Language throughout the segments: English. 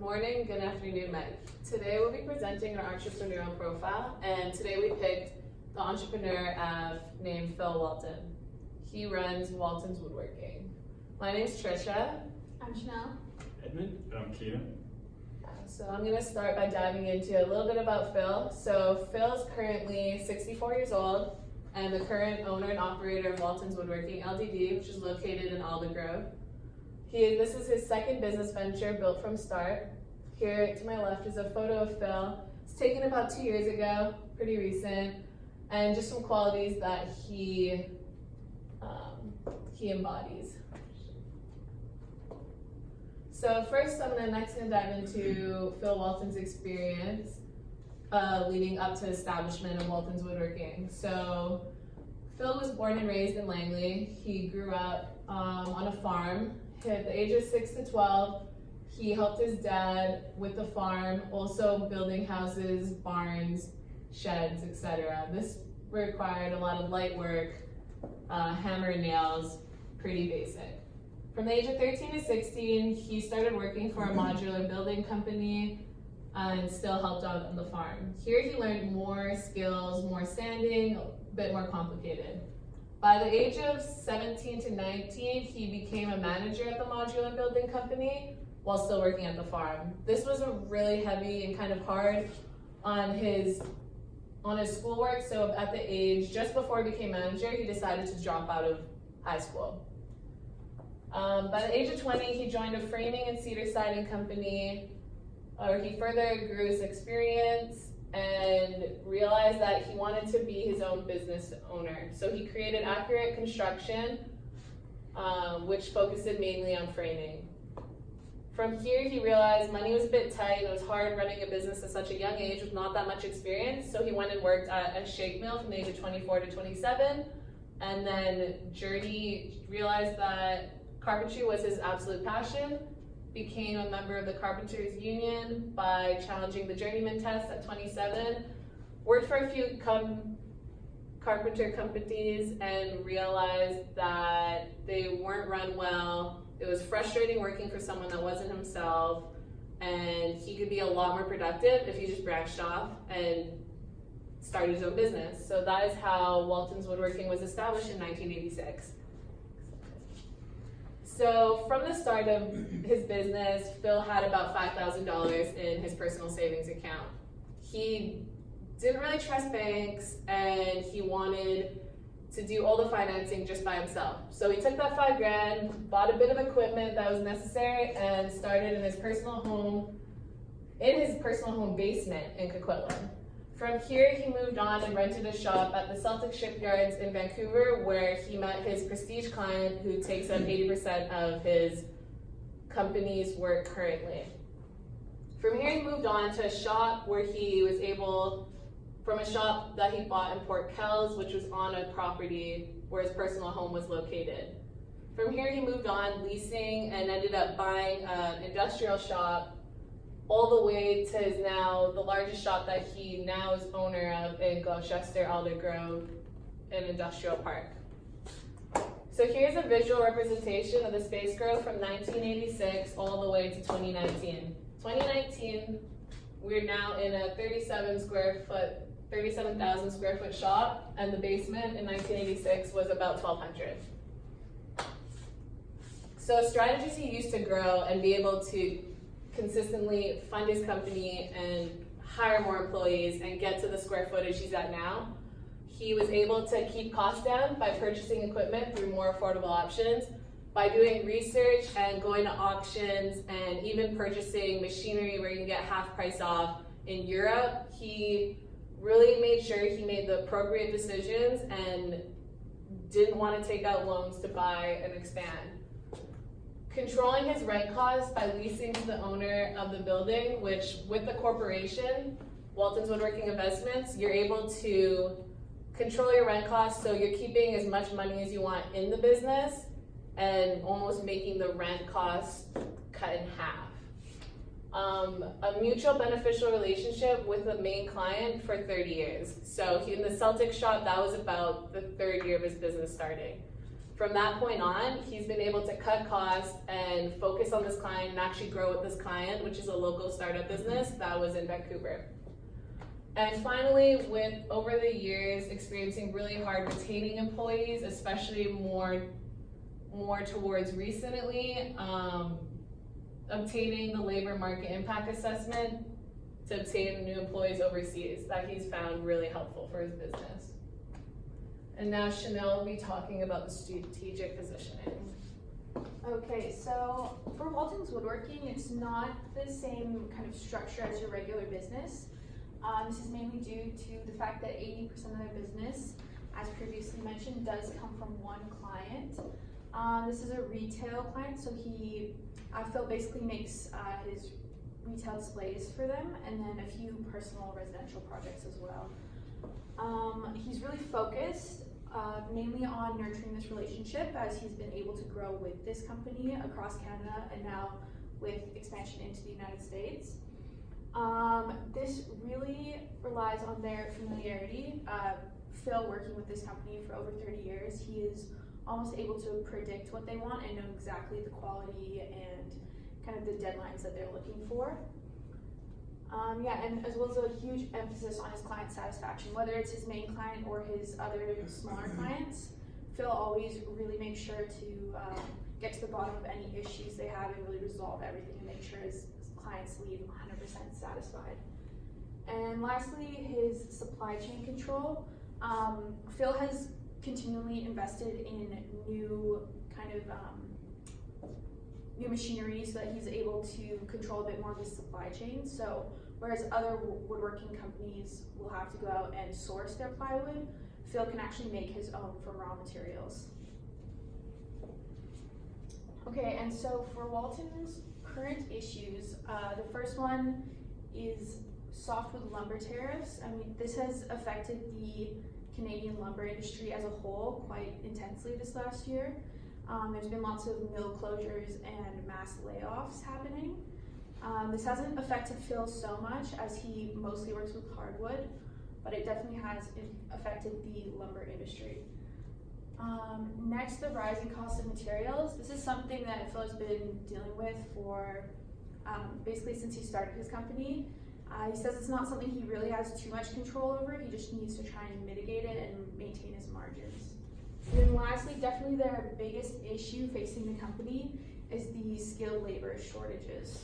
morning, good afternoon, Meg. Today we'll be presenting our entrepreneurial profile, and today we picked the entrepreneur named Phil Walton. He runs Walton's Woodworking. My name's Trisha. I'm Chanel. Edmund. I'm Keaton. So I'm going to start by diving into a little bit about Phil. So Phil's currently 64 years old and the current owner and operator of Walton's Woodworking Ltd, which is located in Alder Grove. This is his second business venture built from start. Here to my left is a photo of Phil. It's taken about 2 years ago, pretty recent, and just some qualities that he embodies. So first, I'm next going to dive into Phil Walton's experience leading up to the establishment of Walton's Woodworking. So Phil was born and raised in Langley. He grew up on a farm. At the age of 6 to 12, he helped his dad with the farm, also building houses, barns, sheds, etc. This required a lot of light work, hammer and nails, pretty basic. From the age of 13 to 16, he started working for a modular building company and still helped out on the farm. Here he learned more skills, more sanding, a bit more complicated. By the age of 17 to 19, he became a manager at the modular building company while still working at the farm. This was a really heavy and kind of hard on his schoolwork, so at the age, just before he became manager, he decided to drop out of high school. By the age of 20, he joined a framing and cedar siding company, where he further grew his experience and realized that he wanted to be his own business owner. So he created Accurate Construction, which focused mainly on framing. From here, he realized money was a bit tight and it was hard running a business at such a young age with not that much experience. So he went and worked at a shake mill from the age of 24 to 27. And then realized that carpentry was his absolute passion, became a member of the Carpenters Union by challenging the journeyman test at 27, worked for a few carpenter companies and realized that they weren't run well. It was frustrating working for someone that wasn't himself, and he could be a lot more productive if he just branched off and started his own business. So that is how Walton's Woodworking was established in 1986. So from the start of his business, Phil had about $5,000 in his personal savings account. He didn't really trust banks and he wanted to do all the financing just by himself. So he took that $5,000, bought a bit of equipment that was necessary, and started in his personal home basement in Coquitlam. From here, he moved on and rented a shop at the Celtic Shipyards in Vancouver, where he met his prestige client who takes up 80% of his company's work currently. From here, he moved on to a shop where he was from a shop that he bought in Port Kells, which was on a property where his personal home was located. From here, he moved on leasing and ended up buying an industrial shop all the way to the largest shop that he now is owner of in Gloucester, Alder Grove, an industrial park. So here's a visual representation of the space growth from 1986 all the way to 2019. 2019, we're now in a 37,000 square foot shop, and the basement in 1986 was about 1,200. So strategies he used to grow and be able to consistently fund his company and hire more employees and get to the square footage he's at now. He was able to keep costs down by purchasing equipment through more affordable options, by doing research and going to auctions and even purchasing machinery where you can get half price off in Europe. He really made sure he made the appropriate decisions and didn't want to take out loans to buy and expand. Controlling his rent costs by leasing to the owner of the building, which with the corporation, Walton's Woodworking Investments, you're able to control your rent costs so you're keeping as much money as you want in the business and almost making the rent costs cut in half. A mutual beneficial relationship with the main client for 30 years. So in the Celtic shop, that was about the third year of his business starting. From that point on, he's been able to cut costs and focus on this client and actually grow with this client, which is a local startup business that was in Vancouver. And finally, with over the years experiencing really hard retaining employees, especially more towards recently, obtaining the labor market impact assessment to obtain new employees overseas, that he's found really helpful for his business. And now Chanel will be talking about the strategic positioning. Okay, so for Walton's Woodworking, it's not the same kind of structure as your regular business. This is mainly due to the fact that 80% of their business, as previously mentioned, does come from one client. This is a retail client, so Phil basically makes his retail displays for them, and then a few personal residential projects as well. He's really focused mainly on nurturing this relationship, as he's been able to grow with this company across Canada and now with expansion into the United States. This really relies on their familiarity. Phil, working with this company for over 30 years, he is almost able to predict what they want and know exactly the quality and kind of the deadlines that they're looking for. And as well as a huge emphasis on his client satisfaction, whether it's his main client or his other smaller clients. Phil always really makes sure to get to the bottom of any issues they have and really resolve everything and make sure his clients leave 100% satisfied. And lastly, his supply chain control. Phil has continually invested in new new machinery so that he's able to control a bit more of his supply chain. So whereas other woodworking companies will have to go out and source their plywood, Phil can actually make his own from raw materials. Okay, and so for Walton's current issues, the first one is softwood lumber tariffs. I mean, this has affected the Canadian lumber industry as a whole quite intensely this last year. There's been lots of mill closures and mass layoffs happening. This hasn't affected Phil so much as he mostly works with hardwood, but it definitely has affected the lumber industry. Next, the rising cost of materials. This is something that Phil has been dealing with for basically since he started his company. He says it's not something he really has too much control over. He just needs to try and mitigate it and maintain his margins. And then lastly, definitely their biggest issue facing the company is the skilled labor shortages.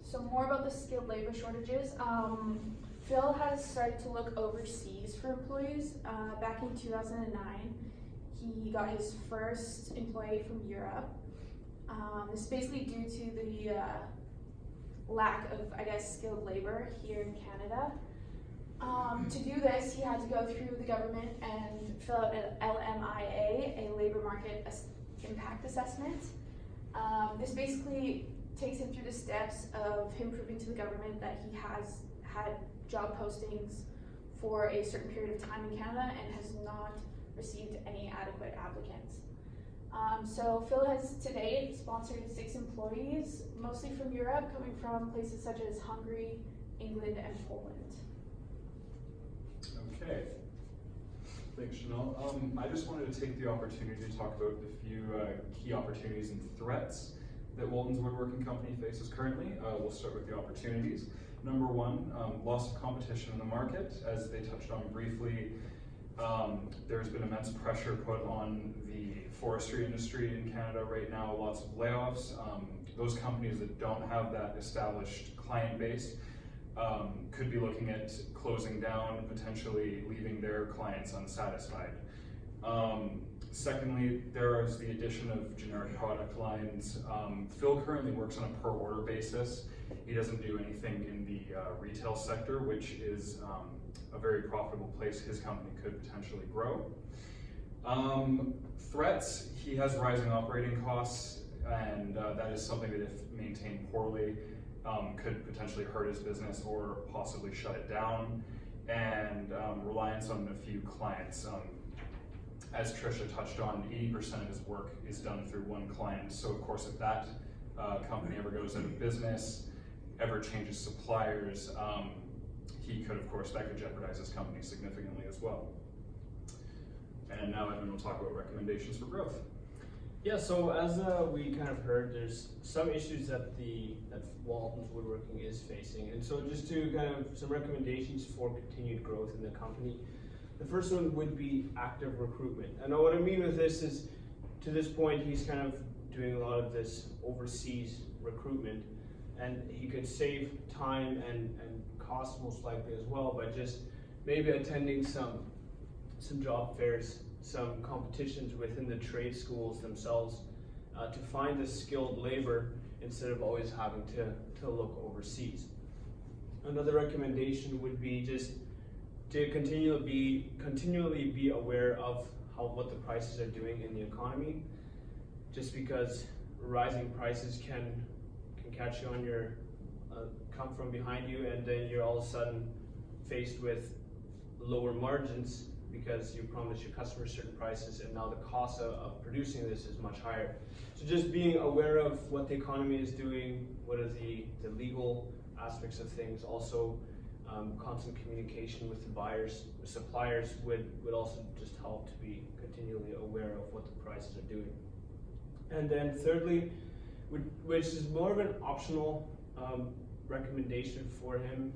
So more about the skilled labor shortages. Phil has started to look overseas for employees. Back in 2009, he got his first employee from Europe. This is basically due to the lack of, skilled labor here in Canada. To do this, he had to go through the government and fill out an LMIA, a labor market impact assessment. This basically takes him through the steps of him proving to the government that he has had job postings for a certain period of time in Canada and has not received any adequate applicants. So Phil has to date sponsored 6 employees, mostly from Europe, coming from places such as Hungary, England, and Poland. Okay. Thanks, Chanel. I just wanted to take the opportunity to talk about a few key opportunities and threats that Walton's Woodworking Company faces currently. We'll start with the opportunities. Number 1, loss of competition in the market. As they touched on briefly, there's been immense pressure put on the forestry industry in Canada right now, lots of layoffs. Those companies that don't have that established client base could be looking at closing down, potentially leaving their clients unsatisfied. Secondly, there is the addition of generic product lines. Phil currently works on a per order basis. He doesn't do anything in the retail sector, which is a very profitable place his company could potentially grow. Threats, he has rising operating costs, and that is something that if maintained poorly could potentially hurt his business or possibly shut it down. And reliance on a few clients. As Trisha touched on, 80% of his work is done through one client. So of course, if that company ever goes out of business, ever changes suppliers, that could jeopardize his company significantly as well. And now Evan will talk about recommendations for growth. Yeah, so as we kind of heard, there's some issues that Walton's Woodworking is facing, and so just to kind of some recommendations for continued growth in the company. The first one would be active recruitment. And what I mean with this is, to this point, he's kind of doing a lot of this overseas recruitment, and he could save time and cost most likely as well by just maybe attending some job fairs, some competitions within the trade schools themselves to find the skilled labor instead of always having to look overseas. Another recommendation would be just to continually be aware of what the prices are doing in the economy, just because rising prices can catch you on your come from behind you, and then you're all of a sudden faced with lower margins because you promised your customers certain prices, and now the cost of producing this is much higher. So just being aware of what the economy is doing, what are the legal aspects of things, also constant communication with the buyers, with suppliers would also just help to be continually aware of what the prices are doing. And then thirdly, which is more of an optional recommendation for him,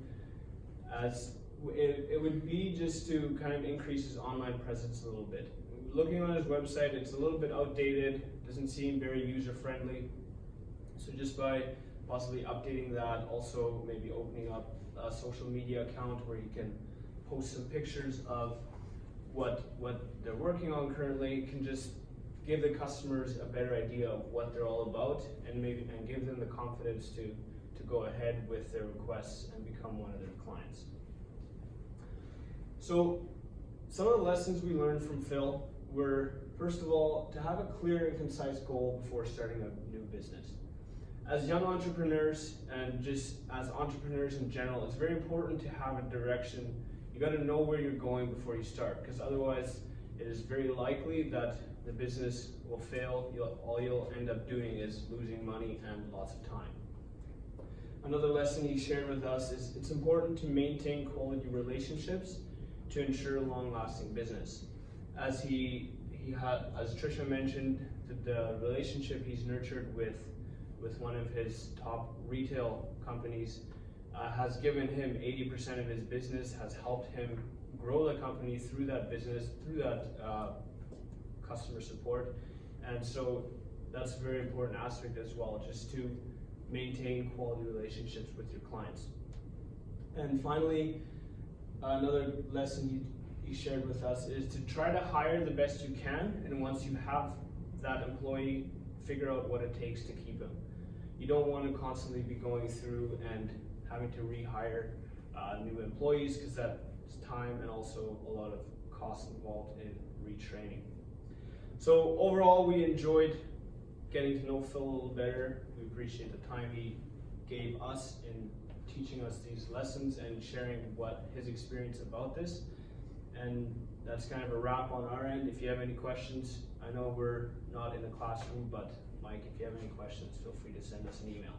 as it would be just to kind of increase his online presence a little bit. Looking on his website, it's a little bit outdated, doesn't seem very user-friendly. So just by possibly updating that, also maybe opening up a social media account where you can post some pictures of what they're working on currently, can just give the customers a better idea of what they're all about, and give them the confidence to go ahead with their requests and become one of their clients. So some of the lessons we learned from Phil were, first of all, to have a clear and concise goal before starting a new business. As young entrepreneurs, and just as entrepreneurs in general, it's very important to have a direction. You got to know where you're going before you start, because otherwise it is very likely that the business will fail. All you'll end up doing is losing money and lots of time. Another lesson he shared with us is it's important to maintain quality relationships to ensure long-lasting business. As Trisha mentioned, the relationship he's nurtured with one of his top retail companies has given him 80% of his business, has helped him grow the company through that business, through that customer support. And so that's a very important aspect as well, just to maintain quality relationships with your clients. And finally, another lesson he shared with us is to try to hire the best you can, and once you have that employee, figure out what it takes to keep him. You don't want to constantly be going through and having to rehire new employees, because that's time and also a lot of costs involved in retraining. So overall, we enjoyed getting to know Phil a little better. We appreciate the time he gave us in teaching us these lessons and sharing what his experience about this. And that's kind of a wrap on our end. If you have any questions, I know we're not in the classroom, but Mike, if you have any questions, feel free to send us an email.